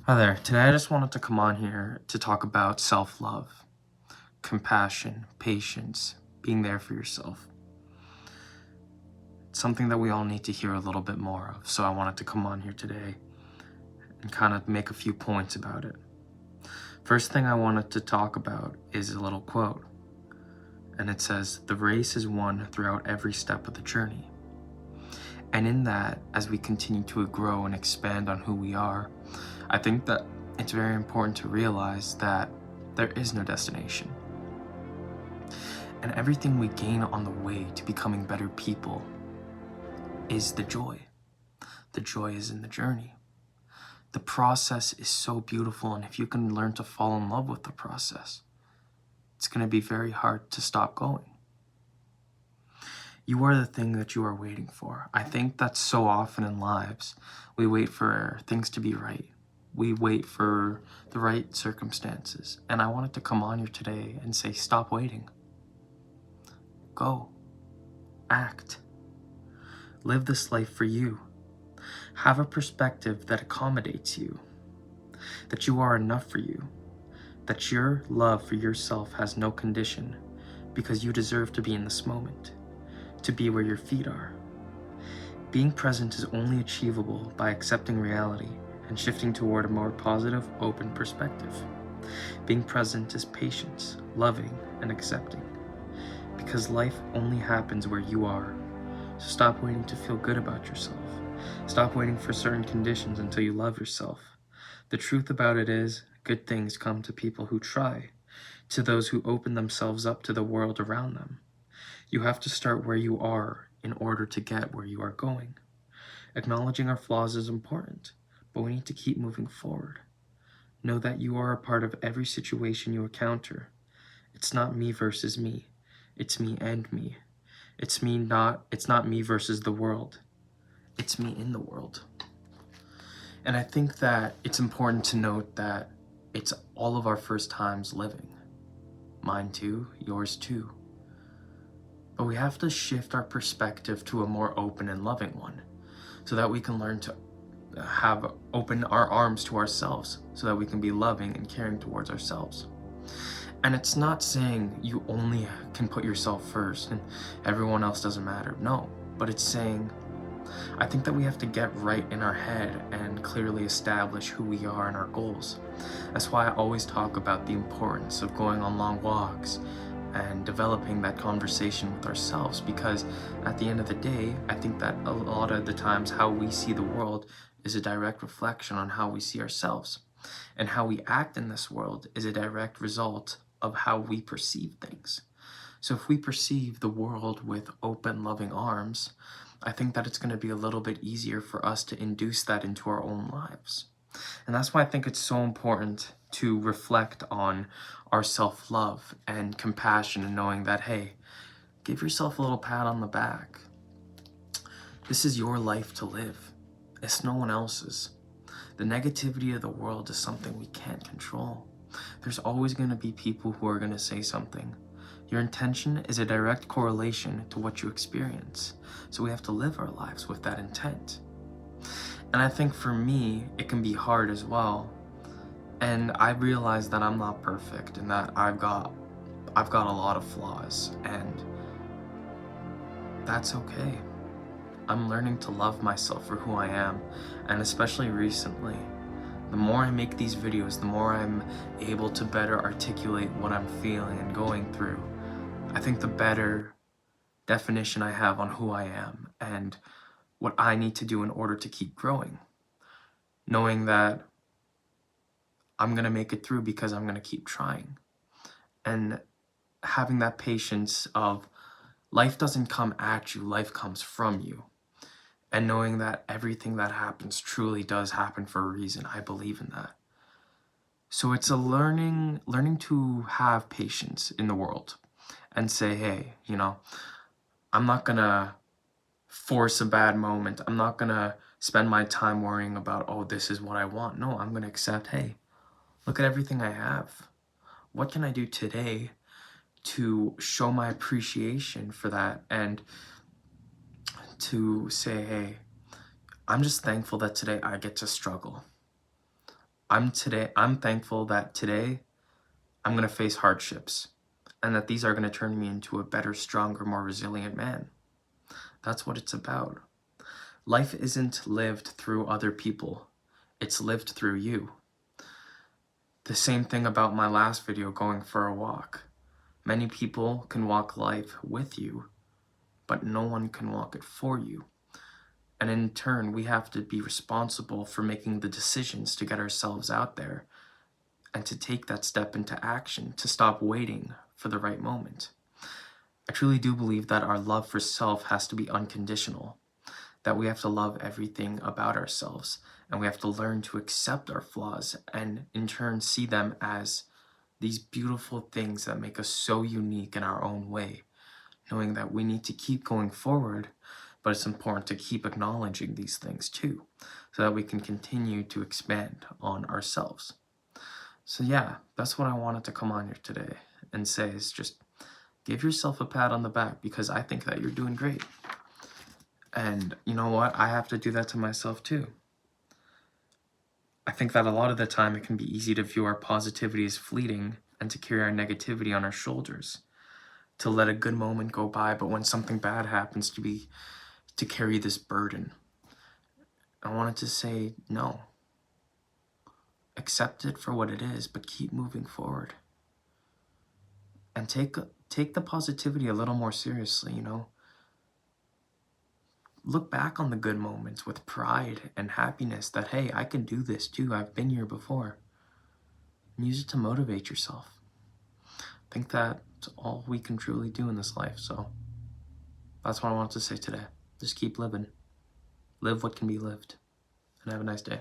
Hi there. Today I just wanted to come on here to talk about self-love, compassion, patience, being there for yourself. It's something that we all need to hear a little bit more of, so I wanted to come on here today and kind of make a few points about it. First thing I wanted to talk about is a little quote, and it says, "The race is won throughout every step of the journey." And in that, as we continue to grow and expand on who we are, I think that it's very important to realize that there is no destination. And everything we gain on the way to becoming better people is the joy. The joy is in the journey. The process is so beautiful, and if you can learn to fall in love with the process, it's going to be very hard to stop going. You are the thing that you are waiting for. I think that so often in lives, we wait for things to be right. We wait for the right circumstances. And I wanted to come on here today and say, stop waiting. Go. Act. Live this life for you. Have a perspective that accommodates you. That you are enough for you. That your love for yourself has no condition, because you deserve to be in this moment. To be where your feet are. Being present is only achievable by accepting reality and shifting toward a more positive, open perspective. Being present is patience, loving, and accepting. Because life only happens where you are. So stop waiting to feel good about yourself. Stop waiting for certain conditions until you love yourself. The truth about it is, good things come to people who try, to those who open themselves up to the world around them. You have to start where you are in order to get where you are going. Acknowledging our flaws is important, but we need to keep moving forward. Know that you are a part of every situation you encounter. It's not me versus me. It's me and me. It's not me versus the world. It's me in the world. And I think that it's important to note that it's all of our first times living. Mine too, yours too. But we have to shift our perspective to a more open and loving one, so that we can learn to open our arms to ourselves, so that we can be loving and caring towards ourselves. And it's not saying you only can put yourself first and everyone else doesn't matter. No, but it's saying, I think that we have to get right in our head and clearly establish who we are and our goals. That's why I always talk about the importance of going on long walks and developing that conversation with ourselves, because at the end of the day, I think that a lot of the times how we see the world is a direct reflection on how we see ourselves. And how we act in this world is a direct result of how we perceive things. So if we perceive the world with open, loving arms, I think that it's going to be a little bit easier for us to induce that into our own lives. And that's why I think it's so important to reflect on our self-love and compassion, and knowing that, hey, give yourself a little pat on the back. This is your life to live. It's no one else's. The negativity of the world is something we can't control. There's always going to be people who are going to say something. Your intention is a direct correlation to what you experience. So we have to live our lives with that intent. And I think for me, it can be hard as well. And I realize that I'm not perfect and that I've got a lot of flaws, and that's okay. I'm learning to love myself for who I am, and especially recently, the more I make these videos, the more I'm able to better articulate what I'm feeling and going through. I think the better definition I have on who I am and what I need to do in order to keep growing. Knowing that I'm going to make it through because I'm going to keep trying. And having that patience of life doesn't come at you, life comes from you. And knowing that everything that happens truly does happen for a reason. I believe in that. So it's a learning to have patience in the world and say, hey, I'm not gonna force a bad moment. I'm not gonna spend my time worrying about, oh, this is what I want. No, I'm gonna accept, hey, look at everything I have. What can I do today to show my appreciation for that, and to say, hey, I'm just thankful that today I get to struggle. I'm thankful that today I'm going to face hardships and that these are going to turn me into a better, stronger, more resilient man. That's what it's about. Life isn't lived through other people. It's lived through you. The same thing about my last video, going for a walk. Many people can walk life with you, but no one can walk it for you. And in turn, we have to be responsible for making the decisions to get ourselves out there and to take that step into action, to stop waiting for the right moment. I truly do believe that our love for self has to be unconditional, that we have to love everything about ourselves, and we have to learn to accept our flaws and in turn see them as these beautiful things that make us so unique in our own way, knowing that we need to keep going forward, but it's important to keep acknowledging these things too, so that we can continue to expand on ourselves. So yeah, that's what I wanted to come on here today and say, is just give yourself a pat on the back, because I think that you're doing great. And you know what? I have to do that to myself too. I think that a lot of the time it can be easy to view our positivity as fleeting and to carry our negativity on our shoulders, to let a good moment go by, but when something bad happens, to carry this burden. I wanted to say no. Accept it for what it is, but keep moving forward. And take the positivity a little more seriously, you know? Look back on the good moments with pride and happiness that, hey, I can do this too. I've been here before. And use it to motivate yourself. I think that's all we can truly do in this life. So that's what I wanted to say today. Just keep living. Live what can be lived. And have a nice day.